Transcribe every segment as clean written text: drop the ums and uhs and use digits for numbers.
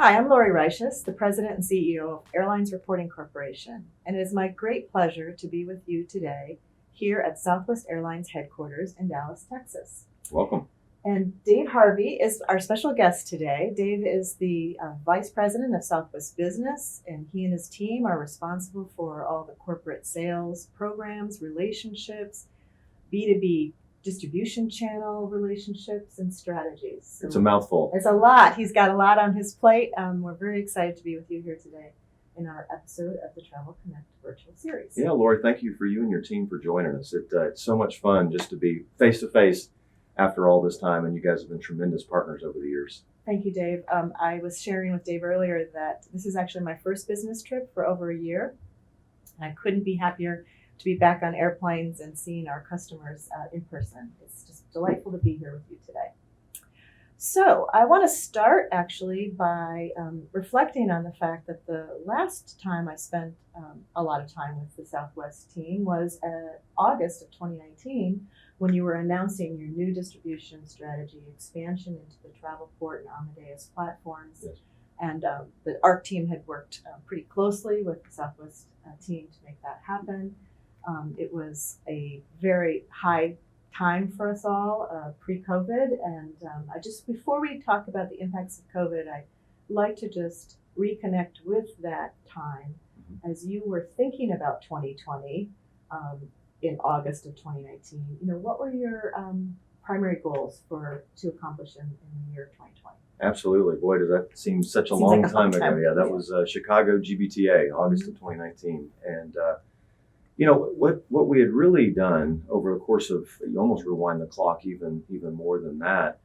Hi, I'm Lauri Reishus, the President and CEO of Airlines Reporting Corporation, and it is my great pleasure to be with you today here at Southwest Airlines headquarters in Dallas, Texas. Welcome. And Dave Harvey is our special guest today. Dave is the Vice President of Southwest Business, and he and his team are responsible for all the corporate sales programs, relationships, B2B distribution channel relationships and strategies. So it's a mouthful. It's a lot. He's got a lot on his plate. We're very excited to be with you here today in our episode of the Travel Connect virtual series. Yeah, Lauri, thank you for you and your team for joining us. It's so much fun just to be face to face after all this time, and you guys have been tremendous partners over the years. Thank you, Dave. I was sharing with Dave earlier that this is actually my first business trip for over a year. I couldn't be happier to be back on airplanes and seeing our customers in person. It's just delightful to be here with you today. So I want to start actually by reflecting on the fact that the last time I spent a lot of time with the Southwest team was August of 2019, when you were announcing your new distribution strategy, expansion into the Travelport and Amadeus platforms. Yes. And the ARC team had worked pretty closely with the Southwest team to make that happen. It was a very high time for us all pre-COVID, and before we talk about the impacts of COVID, I'd like to just reconnect with that time as you were thinking about 2020 in August of 2019. What were your primary goals to accomplish in the year 2020? Absolutely. Boy, does that seem such a Seems long like a time long ago. time. Yeah, that was Chicago GBTA, August of 2019. And what we had really done over the course of, you almost rewind the clock even more than that,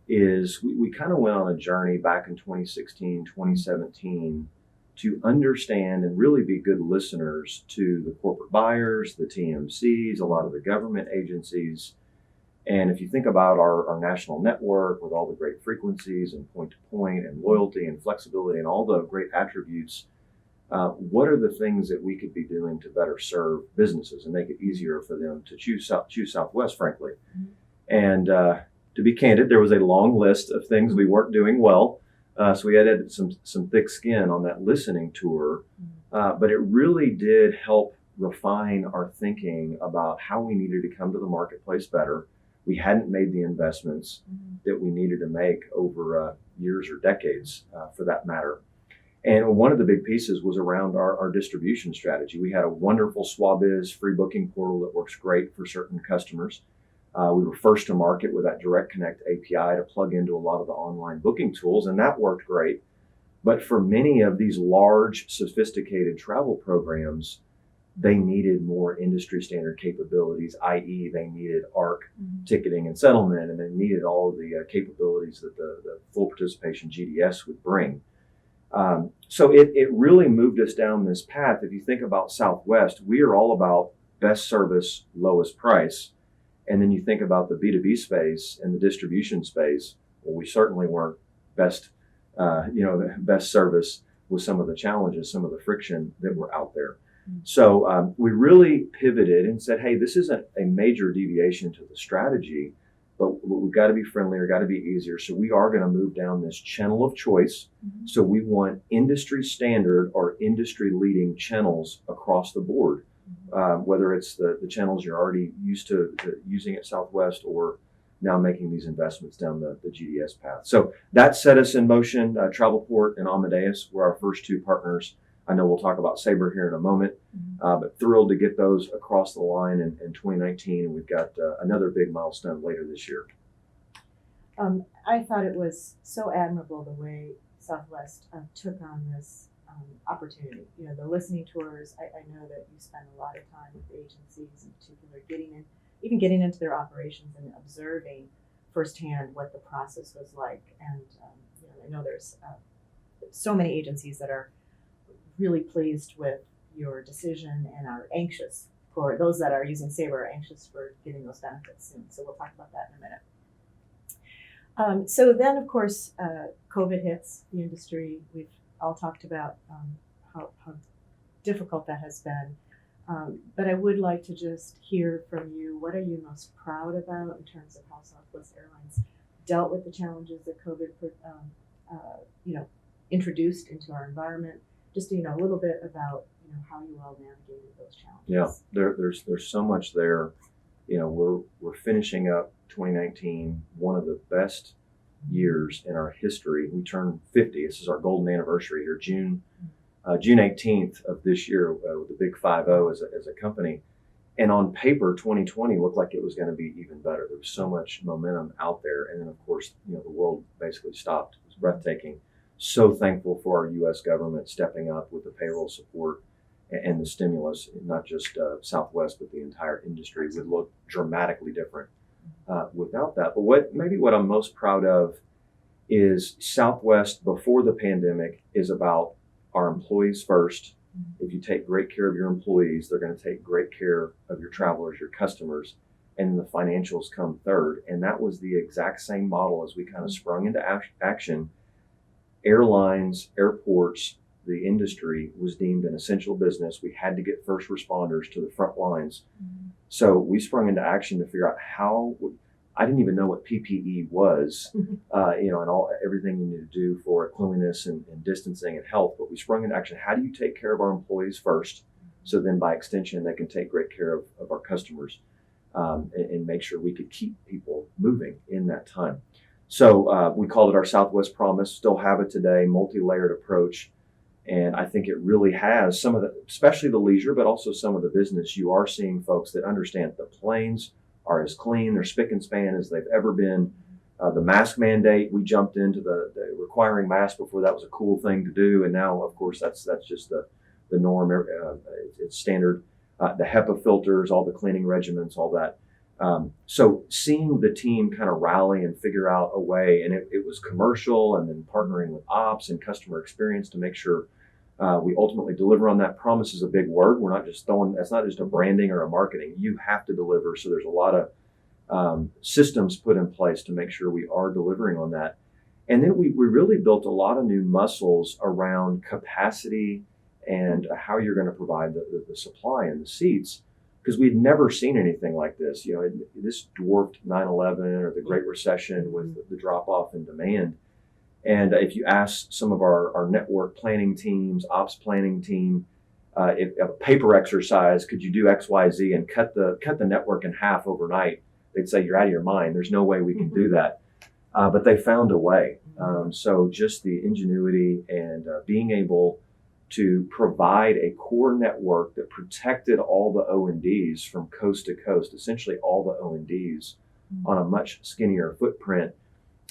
is we kind of went on a journey back in 2016, 2017 to understand and really be good listeners to the corporate buyers, the TMCs, a lot of the government agencies. And if you think about our national network with all the great frequencies and point-to-point and loyalty and flexibility and all the great attributes, what are the things that we could be doing to better serve businesses and make it easier for them to choose Southwest, frankly? Mm-hmm. And to be candid, there was a long list of things we weren't doing well. So we added some thick skin on that listening tour, but it really did help refine our thinking about how we needed to come to the marketplace better. We hadn't made the investments that we needed to make over years or decades, for that matter. And one of the big pieces was around our distribution strategy. We had a wonderful Swabiz free booking portal that works great for certain customers. We were first to market with that Direct Connect API to plug into a lot of the online booking tools, and that worked great. But for many of these large, sophisticated travel programs, they needed more industry standard capabilities, i.e. they needed ARC ticketing and settlement, and they needed all of the capabilities that the full participation GDS would bring. So it really moved us down this path. If you think about Southwest, we are all about best service, lowest price. And then you think about the B2B space and the distribution space, well, we certainly weren't best service with some of the challenges, some of the friction that were out there. So we really pivoted and said, hey, this isn't a major deviation to the strategy, but we've got to be friendlier, got to be easier. So we are going to move down this channel of choice. So we want industry standard or industry leading channels across the board, whether it's the channels you're already used to using at Southwest or now making these investments down the GDS path. So that set us in motion. Travelport and Amadeus were our first two partners. I know we'll talk about Sabre here in a moment, but thrilled to get those across the line in 2019. And we've got another big milestone later this year. I thought it was so admirable the way Southwest took on this opportunity. The listening tours, I know that you spend a lot of time with agencies in particular, getting into their operations and observing firsthand what the process was like. And I know there's so many agencies that are really pleased with your decision and are anxious for those that are using Sabre, are anxious for getting those benefits soon. So we'll talk about that in a minute. So then, of course, COVID hits the industry. We've all talked about how difficult that has been. But I would like to just hear from you, what are you most proud about in terms of how Southwest Airlines dealt with the challenges that COVID introduced into our environment. Just, a little bit about, how you all navigated those challenges. Yeah, there's so much there. We're finishing up 2019, one of the best years in our history. We turned 50. This is our golden anniversary here, June 18th of this year, with the big 5-0 as a company. And on paper, 2020 looked like it was going to be even better. There was so much momentum out there. And then, of course, the world basically stopped. It was breathtaking. So thankful for our U.S. government stepping up with the payroll support and the stimulus, not just Southwest, but the entire industry would look dramatically different without that. But what I'm most proud of is Southwest before the pandemic is about our employees first. If you take great care of your employees, they're going to take great care of your travelers, your customers, and the financials come third. And that was the exact same model as we kind of sprung into action. Airlines, airports, the industry was deemed an essential business. We had to get first responders to the front lines. So we sprung into action to figure out I didn't even know what PPE was, and everything you need to do for cleanliness and distancing and health. But we sprung into action. How do you take care of our employees first? So then by extension, they can take great care of our customers and make sure we could keep people moving in that time. So we called it our Southwest Promise, still have it today, multi-layered approach. And I think it really has some of especially the leisure, but also some of the business. You are seeing folks that understand the planes are as clean, they're spick and span as they've ever been. The mask mandate, we jumped into the requiring masks before that was a cool thing to do. And now, of course, that's just the norm. It's standard. The HEPA filters, all the cleaning regimens, all that. So seeing the team kind of rally and figure out a way, and it was commercial and then partnering with ops and customer experience to make sure we ultimately deliver on that promise is a big word. We're not just that's not just a branding or a marketing. You have to deliver. So there's a lot of systems put in place to make sure we are delivering on that. And then we really built a lot of new muscles around capacity and how you're going to provide the supply and the seats, because we'd never seen anything like this. This dwarfed 9/11 or the Great Recession with the drop off in demand. And if you ask some of our network planning teams, ops planning team, if a paper exercise, could you do X, Y, Z and cut the network in half overnight? They'd say, you're out of your mind. There's no way we can do that. But they found a way. So just the ingenuity and being able to provide a core network that protected all the O&Ds from coast to coast, essentially all the O&Ds on a much skinnier footprint.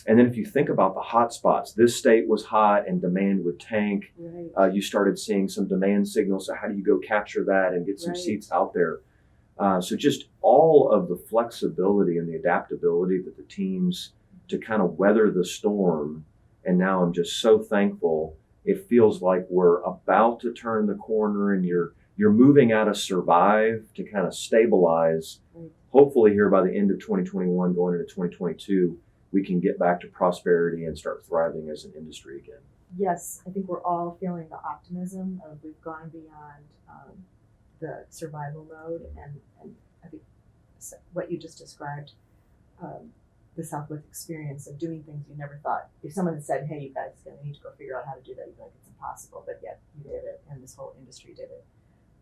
And then if you think about the hot spots, this state was hot and demand would tank. Right. You started seeing some demand signals. So how do you go capture that and get some seats out there? So just all of the flexibility and the adaptability that the teams to kind of weather the storm. And now I'm just so thankful. It feels like we're about to turn the corner and you're moving out of survive to kind of stabilize. Right. Hopefully here by the end of 2021, going into 2022, we can get back to prosperity and start thriving as an industry again. Yes, I think we're all feeling the optimism of we've gone beyond the survival mode, and I think what you just described, the Southwest experience of doing things you never thought. If someone had said, hey, you guys are going to need to go figure out how to do that, you'd be like, it's impossible, but yet you did it, and this whole industry did it.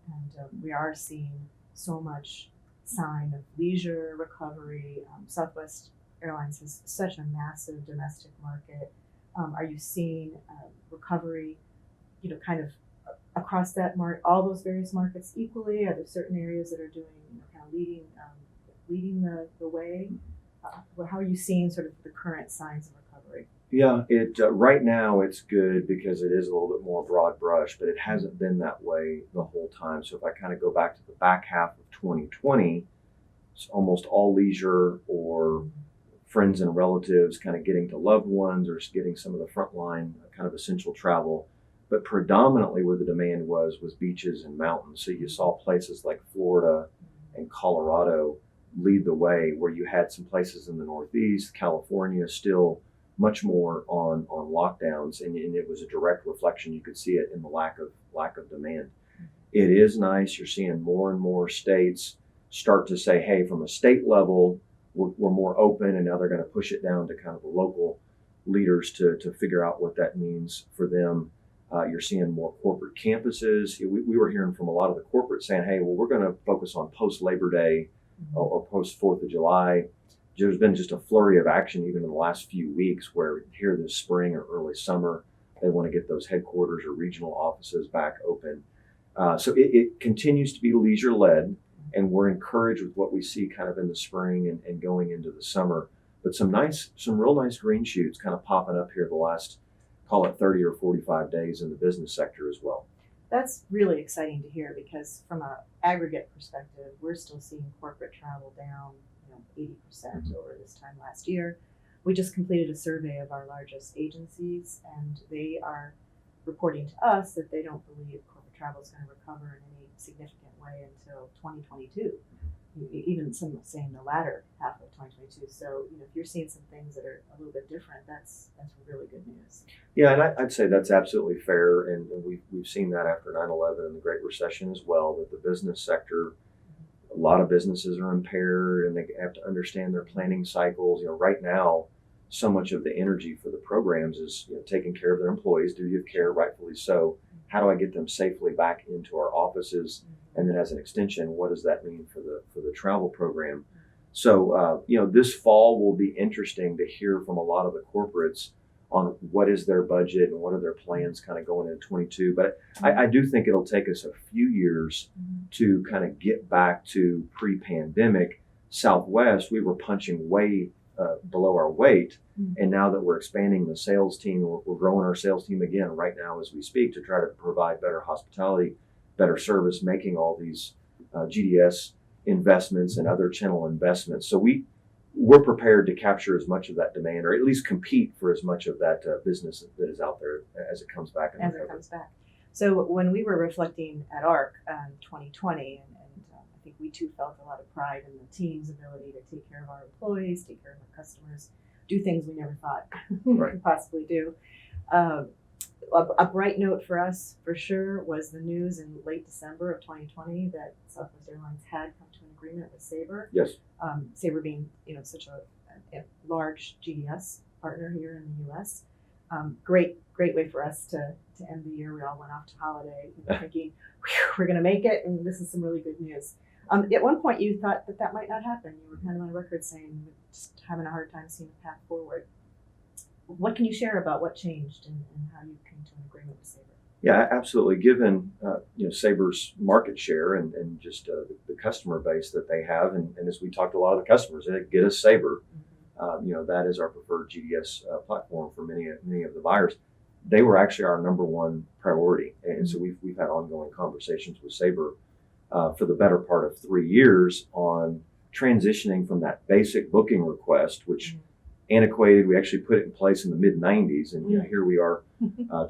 And we are seeing so much sign of leisure recovery. Southwest Airlines has such a massive domestic market. Are you seeing recovery, kind of across that all those various markets equally? Are there certain areas that are doing, kind of leading the way? How are you seeing sort of the current signs of recovery? Yeah, right now it's good because it is a little bit more broad brush, but it hasn't been that way the whole time. So if I kind of go back to the back half of 2020, it's almost all leisure or friends and relatives kind of getting to loved ones or getting some of the frontline kind of essential travel. But predominantly where the demand was beaches and mountains. So you saw places like Florida and Colorado lead the way, where you had some places in the Northeast, California still much more on lockdowns, and it was a direct reflection. You could see it in the lack of demand. It is nice. You're seeing more and more states start to say, hey, from a state level, we're more open, and now they're going to push it down to kind of a local leaders to figure out what that means for them. You're seeing more corporate campuses. We were hearing from a lot of the corporates saying, hey, well, we're going to focus on post-Labor Day or post-4th of July. There's been just a flurry of action even in the last few weeks where here this spring or early summer, they want to get those headquarters or regional offices back open. So it continues to be leisure-led, and we're encouraged with what we see kind of in the spring and going into the summer. But some real nice green shoots kind of popping up here the last, call it 30 or 45 days in the business sector as well. That's really exciting to hear because from an aggregate perspective, we're still seeing corporate travel down 80% over this time last year. We just completed a survey of our largest agencies, and they are reporting to us that they don't believe corporate travel is going to recover in any significant way until 2022. Even some saying the latter half of 2022. So, if you're seeing some things that are a little bit different, that's really good news. Yeah, and I'd say that's absolutely fair, and we've seen that after 9/11 and the Great Recession as well, that the business sector, a lot of businesses are impaired, and they have to understand their planning cycles. Right now, so much of the energy for the programs is taking care of their employees, duty of care, rightfully so. How do I get them safely back into our offices? And then as an extension, what does that mean for the travel program? So, this fall will be interesting to hear from a lot of the corporates on what is their budget and what are their plans kind of going into 22. But I do think it'll take us a few years to kind of get back to pre-pandemic. Southwest, we were punching way below our weight. And now that we're expanding the sales team, we're growing our sales team again right now as we speak to try to provide better hospitality, better service, making all these GDS investments and other channel investments. So we're prepared to capture as much of that demand, or at least compete for as much of that business that is out there as it comes back. As it comes back. So when we were reflecting at ARC 2020, and I think we too felt a lot of pride in the team's ability to take care of our employees, take care of our customers, do things we never thought we could possibly do. A bright note for us, for sure, was the news in late December of 2020 that Southwest Airlines had come to an agreement with Sabre. Yes. Sabre being, such a large GDS partner here in the U.S. Great way for us to end the year. We all went off to holiday, thinking, we're going to make it, and this is some really good news. At one point, you thought that might not happen. You were kind of on record saying just having a hard time seeing a path forward. What can you share about what changed and how you came to an agreement with Sabre? Yeah, absolutely. Given Sabre's market share and just the customer base that they have, and as we talked to a lot of the customers, they get us Sabre. That is our preferred GDS platform for many of the buyers. They were actually our number one priority, and so we've had ongoing conversations with Sabre for the better part of 3 years on transitioning from that basic booking request, which antiquated. We actually put it in place in the mid-90s, and here we are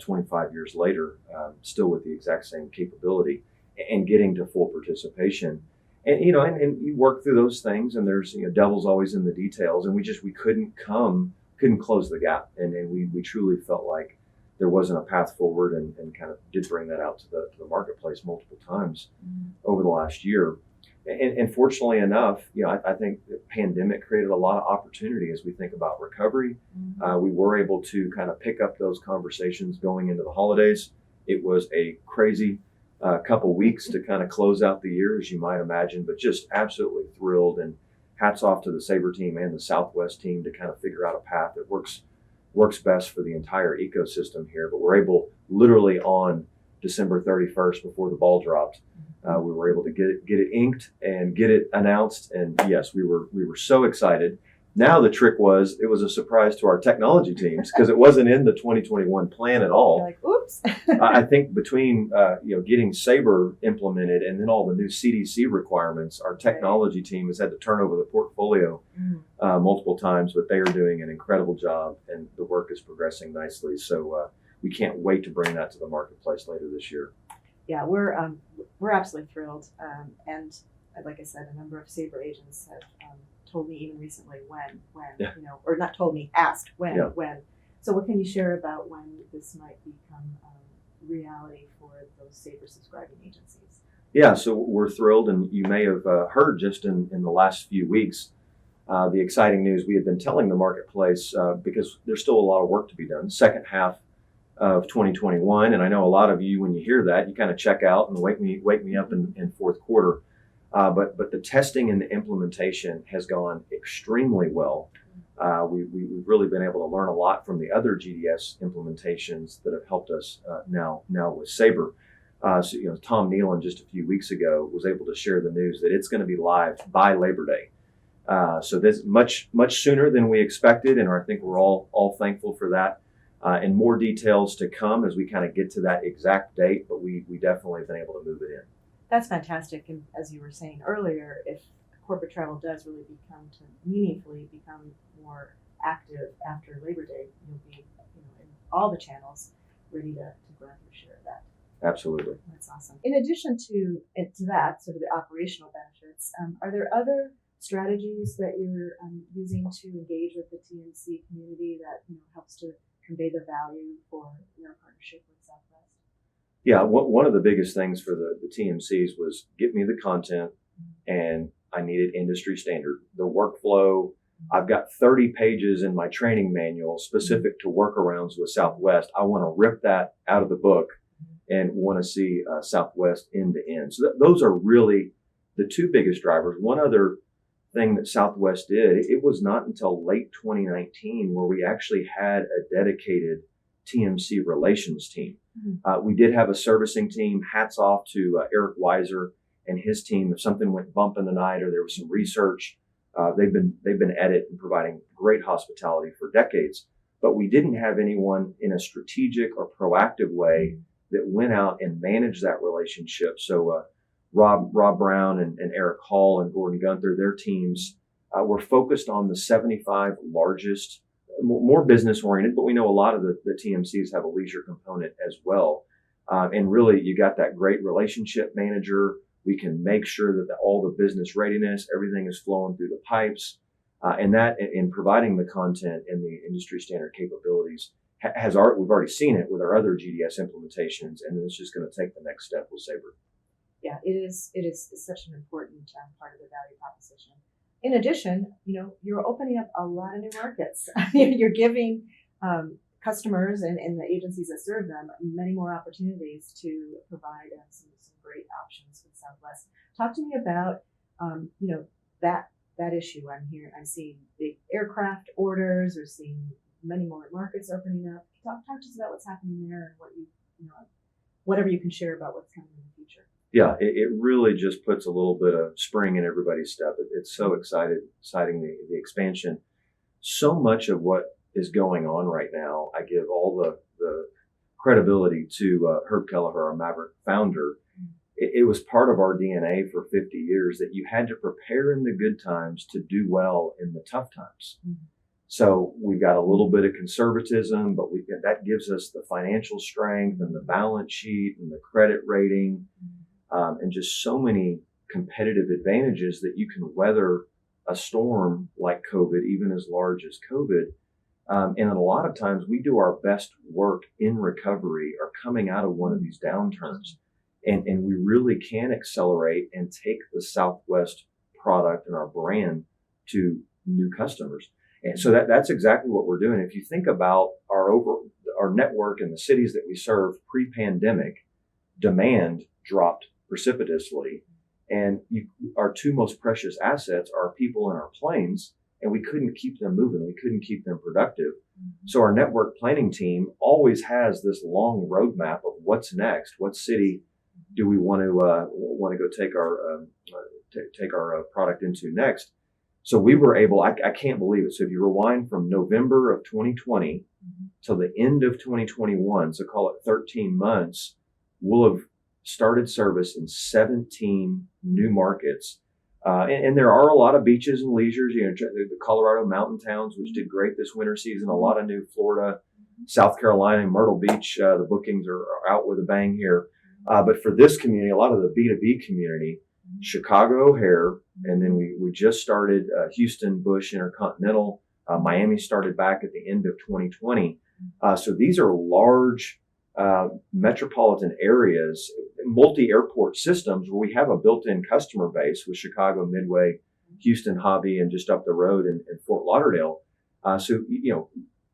25 years later, still with the exact same capability and getting to full participation. And you work through those things, and there's devil's always in the details, and we couldn't close the gap, and we truly felt like there wasn't a path forward, and kind of did bring that out to the marketplace multiple times over the last year. And fortunately enough, I think the pandemic created a lot of opportunity as we think about recovery. We were able to kind of pick up those conversations going into the holidays. It was a crazy couple weeks to kind of close out the year, as you might imagine, but just absolutely thrilled, and hats off to the Sabre team and the Southwest team to kind of figure out a path that works best for the entire ecosystem here. But we're able, literally on December 31st, before the ball dropped, we were able to get it inked and get it announced. And yes, we were so excited. Now the trick was, it was a surprise to our technology teams because it wasn't in the 2021 plan at all. You're like, oops. I think between getting Sabre implemented and then all the new CDC requirements, our technology team has had to turn over the portfolio multiple times, but they are doing an incredible job, and the work is progressing nicely. So we can't wait to bring that to the marketplace later this year. Yeah, we're absolutely thrilled, and like I said, a number of Sabre agents have told me even recently when or not told me, asked when. So what can you share about when this might become reality for those Sabre subscribing agencies? Yeah, so we're thrilled, and you may have heard just in the last few weeks, The exciting news we had been telling the marketplace, because there's still a lot of work to be done, second half of 2021. And I know a lot of you, when you hear that, you kind of check out and wake me up in fourth quarter. But the testing and the implementation has gone extremely well. We've really been able to learn a lot from the other GDS implementations that have helped us now with Sabre. So, Tom Nealon just a few weeks ago was able to share the news that it's going to be live by Labor Day. So this much sooner than we expected, and I think we're all thankful for that. And more details to come as we kind of get to that exact date, but we definitely have been able to move it in. That's fantastic. And as you were saying earlier, if corporate travel does really meaningfully become more active after Labor Day, you'll be in all the channels ready to grab your share of that. Absolutely. That's awesome. In addition to that, sort of the operational benefits, are there other strategies that you're using to engage with the TMC community that helps to convey the value for your partnership with Southwest? Yeah, one of the biggest things for the TMCs was get me the content, and I needed industry standard. The workflow, I've got 30 pages in my training manual specific to workarounds with Southwest. I want to rip that out of the book and want to see Southwest end to end. So those are really the two biggest drivers. One other thing that Southwest did, it was not until late 2019 where we actually had a dedicated TMC relations team. We did have a servicing team. Hats off to Eric Weiser and his team. If something went bump in the night or there was some research, they've been at it and providing great hospitality for decades. But we didn't have anyone in a strategic or proactive way that went out and managed that relationship. So Rob Brown and Eric Hall and Gordon Gunther, their teams were focused on the 75 largest, more business oriented, but we know a lot of the TMCs have a leisure component as well. And really, you got that great relationship manager. We can make sure that all the business readiness, everything is flowing through the pipes. And that in providing the content and the industry standard capabilities we've already seen it with our other GDS implementations, and it's just going to take the next step with Sabre. Yeah, it is such an important part of the value proposition. In addition, you're opening up a lot of new markets. You're giving customers and the agencies that serve them many more opportunities to provide some great options with Southwest. Talk to me about that issue. I'm seeing big aircraft orders. We're seeing many more markets opening up. Talk to us about what's happening there and whatever you can share about what's coming in the future. Yeah, it really just puts a little bit of spring in everybody's step. It's so exciting the expansion. So much of what is going on right now, I give all the credibility to Herb Kelleher, our Maverick founder. It was part of our DNA for 50 years that you had to prepare in the good times to do well in the tough times. Mm-hmm. So we've got a little bit of conservatism, but that gives us the financial strength and the balance sheet and the credit rating. And just so many competitive advantages that you can weather a storm like COVID, even as large as COVID. And a lot of times we do our best work in recovery or coming out of one of these downturns. And we really can accelerate and take the Southwest product and our brand to new customers. And so that's exactly what we're doing. If you think about our network and the cities that we serve pre-pandemic, demand dropped precipitously, and our two most precious assets are people and our planes, and we couldn't keep them moving. We couldn't keep them productive. Mm-hmm. So our network planning team always has this long roadmap of what's next. What city do we want to go take our product into next? So we were able. I can't believe it. So if you rewind from November of 2020 till the end of 2021, so call it 13 months, we'll have started service in 17 new markets. And there are a lot of beaches and leisures, the Colorado mountain towns, which did great this winter season, a lot of new Florida, South Carolina, Myrtle Beach. The bookings are out with a bang here. But for this community, a lot of the B2B community, Chicago O'Hare, and then we just started Houston Bush Intercontinental. Miami started back at the end of 2020. So these are large metropolitan areas, multi-airport systems where we have a built-in customer base with Chicago Midway Houston Hobby and just up the road in Fort Lauderdale. So,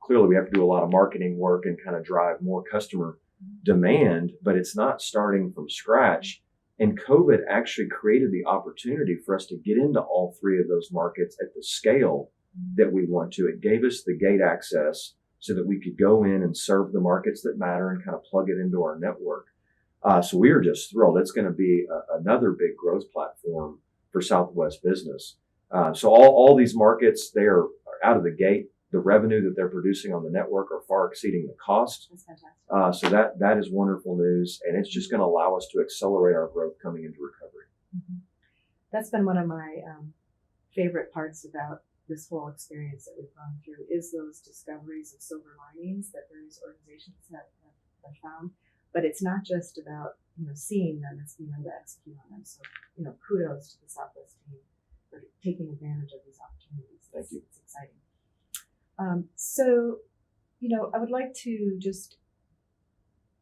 clearly we have to do a lot of marketing work and kind of drive more customer demand, but it's not starting from scratch. And COVID actually created the opportunity for us to get into all three of those markets at the scale that we want to. It gave us the gate access so that we could go in and serve the markets that matter and kind of plug it into our network. So we are just thrilled. It's going to be another big growth platform for Southwest business. So all these markets, they are out of the gate. The revenue that they're producing on the network are far exceeding the cost. That's fantastic. So that is wonderful news, and it's just going to allow us to accelerate our growth coming into recovery. Mm-hmm. That's been one of my favorite parts about this whole experience that we've gone through is those discoveries of silver linings that various organizations have found. But it's not just about seeing them; it's being able to execute on them. So kudos to the Southwest team for taking advantage of these opportunities. Thank you. It's exciting. So, I would like to just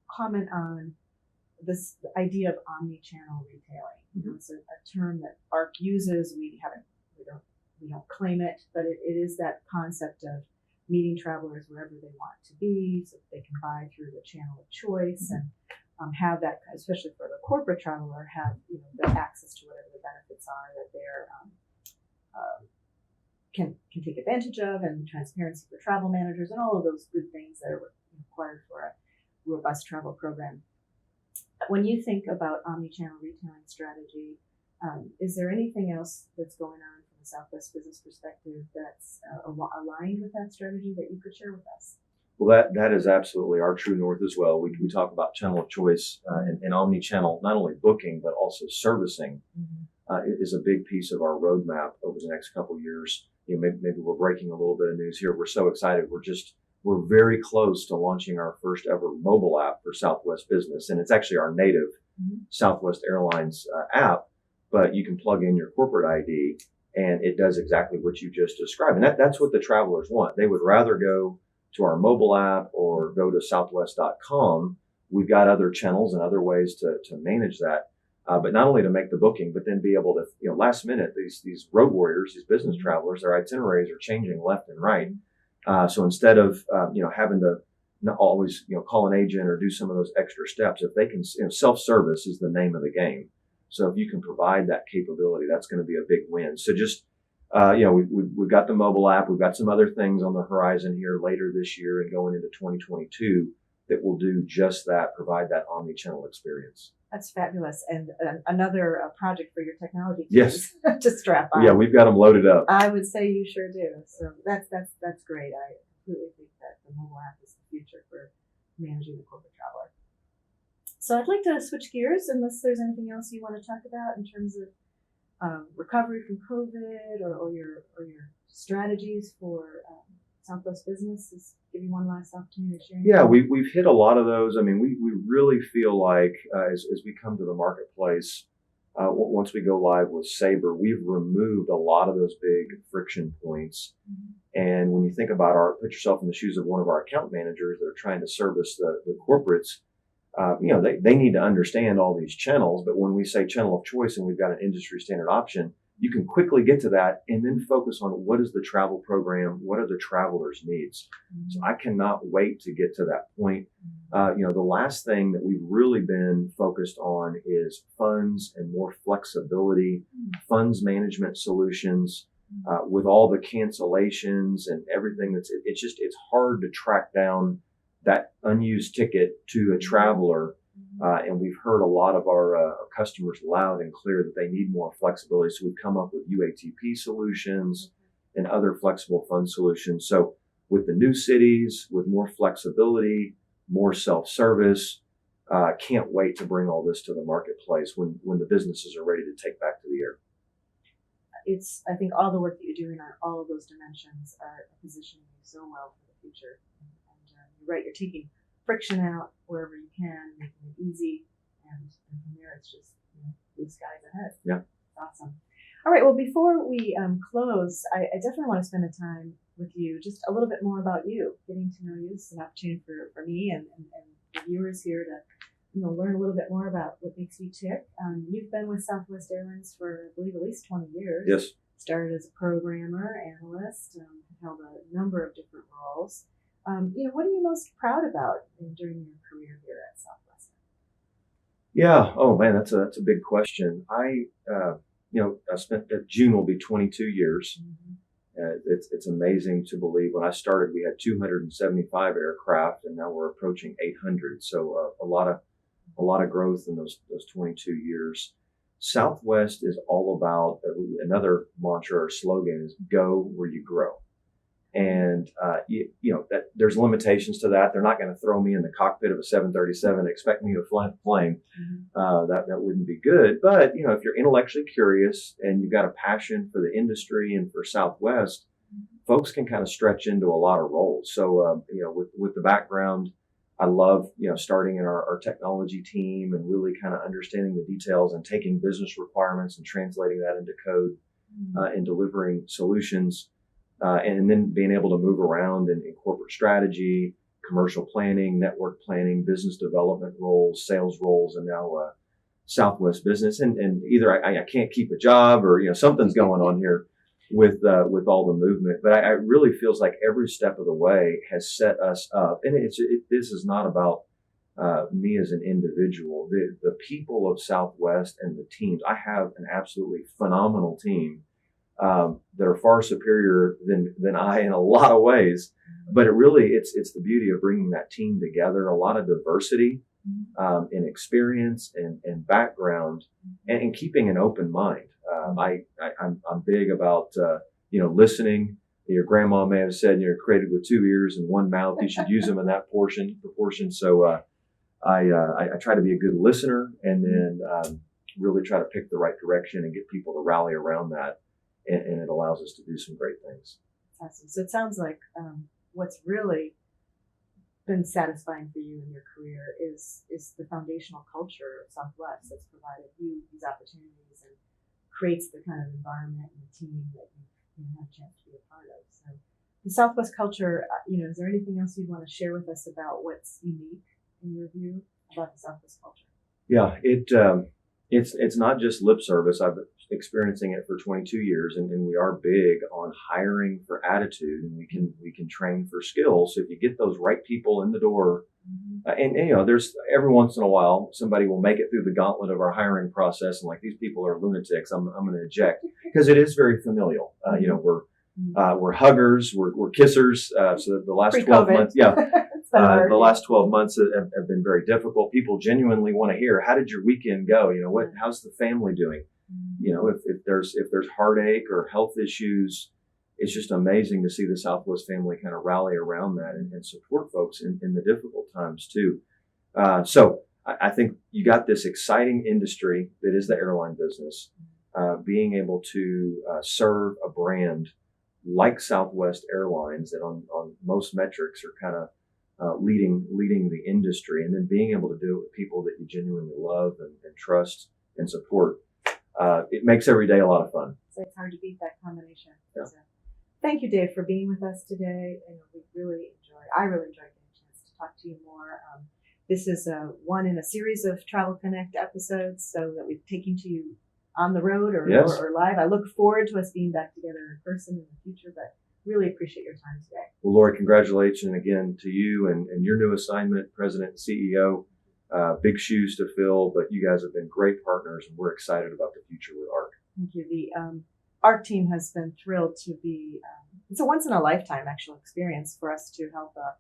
comment on this idea of omnichannel retailing. It's a term that ARC uses. We don't claim it, but it is that concept of meeting travelers wherever they want to be, so that they can buy through the channel of choice and have that, especially for the corporate traveler, have the access to whatever the benefits are that they're can take advantage of, and transparency for travel managers, and all of those good things that are required for a robust travel program. When you think about omnichannel retailing strategy, is there anything else that's going on from a Southwest business perspective that's aligned with that strategy that you could share with us? Well, that is absolutely our true north as well. We talk about channel of choice and omnichannel, not only booking, but also servicing is a big piece of our roadmap over the next couple of years. Maybe we're breaking a little bit of news here. We're so excited. We're very close to launching our first ever mobile app for Southwest Business. And it's actually our native Southwest Airlines app, but you can plug in your corporate ID and it does exactly what you just described. And that's what the travelers want. They would rather go to our mobile app or go to southwest.com. We've got other channels and other ways to manage that. But not only to make the booking, but then be able to, last minute, these road warriors, these business travelers, their itineraries are changing left and right. So instead of, having to not always, call an agent or do some of those extra steps, if they can, self-service is the name of the game. So if you can provide that capability, that's going to be a big win. So just, we've got the mobile app. We've got some other things on the horizon here later this year and going into 2022 that will do just that, provide that omni-channel experience. That's fabulous. And another project for your technology team yes. to strap on. Yeah, we've got them loaded up. I would say you sure do. So that's great. I completely think that the mobile app is the future for managing the corporate traveler. So I'd like to switch gears unless there's anything else you want to talk about in terms of recovery from COVID or your strategies for Southwest business. Is give you one last opportunity to share. Yeah, we've hit a lot of those. I mean, we really feel like as we come to the marketplace, once we go live with Sabre, we've removed a lot of those big friction points. And when you think about put yourself in the shoes of one of our account managers that are trying to service the corporates, they need to understand all these channels. But when we say channel of choice and we've got an industry standard option, you can quickly get to that and then focus on what is the travel program, what are the travelers' needs. So I cannot wait to get to that point. The last thing that we've really been focused on is funds and more flexibility, funds management solutions, with all the cancellations and everything it's hard to track down that unused ticket to a traveler. And we've heard a lot of our customers loud and clear that they need more flexibility. So we've come up with UATP solutions and other flexible fund solutions. So with the new cities, with more flexibility, more self-service, can't wait to bring all this to the marketplace when the businesses are ready to take back to the air. I think all the work that you're doing on all of those dimensions are positioning you so well for the future. And you're right, you're taking friction out wherever you can, making it easy, and from there it's just blue skies ahead. Yeah, awesome. All right, well, before we close, I definitely want to spend a time with you, just a little bit more about you, getting to know you. This is an opportunity for me and the viewers here to learn a little bit more about what makes you tick. You've been with Southwest Airlines for, I believe, at least 20 years. Yes. started as a programmer, analyst, held a number of different roles. What are you most proud about during your career here at Southwest? Yeah. Oh man, that's a big question. I spent June will be 22 years. Mm-hmm. It's amazing to believe. When I started, we had 275 aircraft, and now we're approaching 800. So a lot of growth in those 22 years. Southwest is all about another mantra or slogan is "Go where you grow," and that there's limitations to that. They're not going to throw me in the cockpit of a 737 and expect me to fly the plane. Mm-hmm. That wouldn't be good. But if you're intellectually curious and you've got a passion for the industry and for Southwest, folks can kind of stretch into a lot of roles. So with the background, I love starting in our technology team and really kind of understanding the details and taking business requirements and translating that into code and delivering solutions. And then being able to move around in corporate strategy, commercial planning, network planning, business development roles, sales roles, and now Southwest business. And either I can't keep a job or something's going on here with all the movement. But I really feels like every step of the way has set us up. And this is not about me as an individual. The people of Southwest and the teams. I have an absolutely phenomenal team. That are far superior than I in a lot of ways, but it's the beauty of bringing that team together. A lot of diversity in experience and background, and keeping an open mind. I'm big about listening. Your grandma may have said you're created with two ears and one mouth. You should use them in that proportion. So I try to be a good listener, and then really try to pick the right direction and get people to rally around that. And it allows us to do some great things. Awesome. So it sounds like what's really been satisfying for you in your career is the foundational culture of Southwest that's provided you these opportunities and creates the kind of environment and team that you have a chance to be a part of. So the Southwest culture, is there anything else you'd want to share with us about what's unique in your view about the Southwest culture? Yeah, it's not just lip service. I've been experiencing it for 22 years, and we are big on hiring for attitude, and we can train for skills. So if you get those right people in the door, and there's every once in a while somebody will make it through the gauntlet of our hiring process, and like these people are lunatics. I'm going to eject because it is very familial. We're huggers, we're kissers. So the last 12 months, the last 12 months have been very difficult. People genuinely want to hear, how did your weekend go? How's the family doing? If there's heartache or health issues, it's just amazing to see the Southwest family kind of rally around that and support folks in the difficult times too. So I think you got this exciting industry that is the airline business, being able to serve a brand like Southwest Airlines that on most metrics are kind of leading the industry, and then being able to do it with people that you genuinely love and trust and support. It makes every day a lot of fun. So it's hard to beat that combination. Yeah. So, thank you, Dave, for being with us today. And I really enjoyed getting a chance to talk to you more. This is one in a series of Travel Connect episodes, so that we're taking to you on the road or live. I look forward to us being back together in person in the future, but really appreciate your time today. Well, Lauri, congratulations again to you and your new assignment, President and CEO. Big shoes to fill, but you guys have been great partners, and we're excited about the future with ARC. Thank you. The ARC team has been thrilled to be. It's a once in a lifetime actual experience for us to help a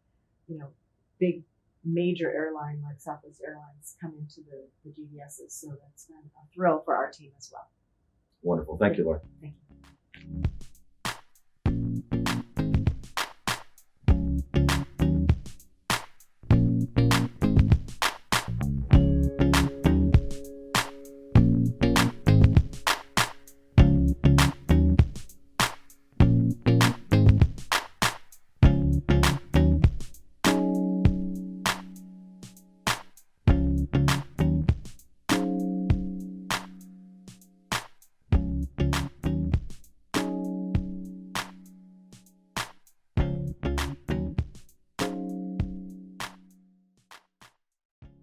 big major airline like Southwest Airlines come into the GDSs. So that's been a thrill for our team as well. Wonderful. Thank you, Lauri. Thank you.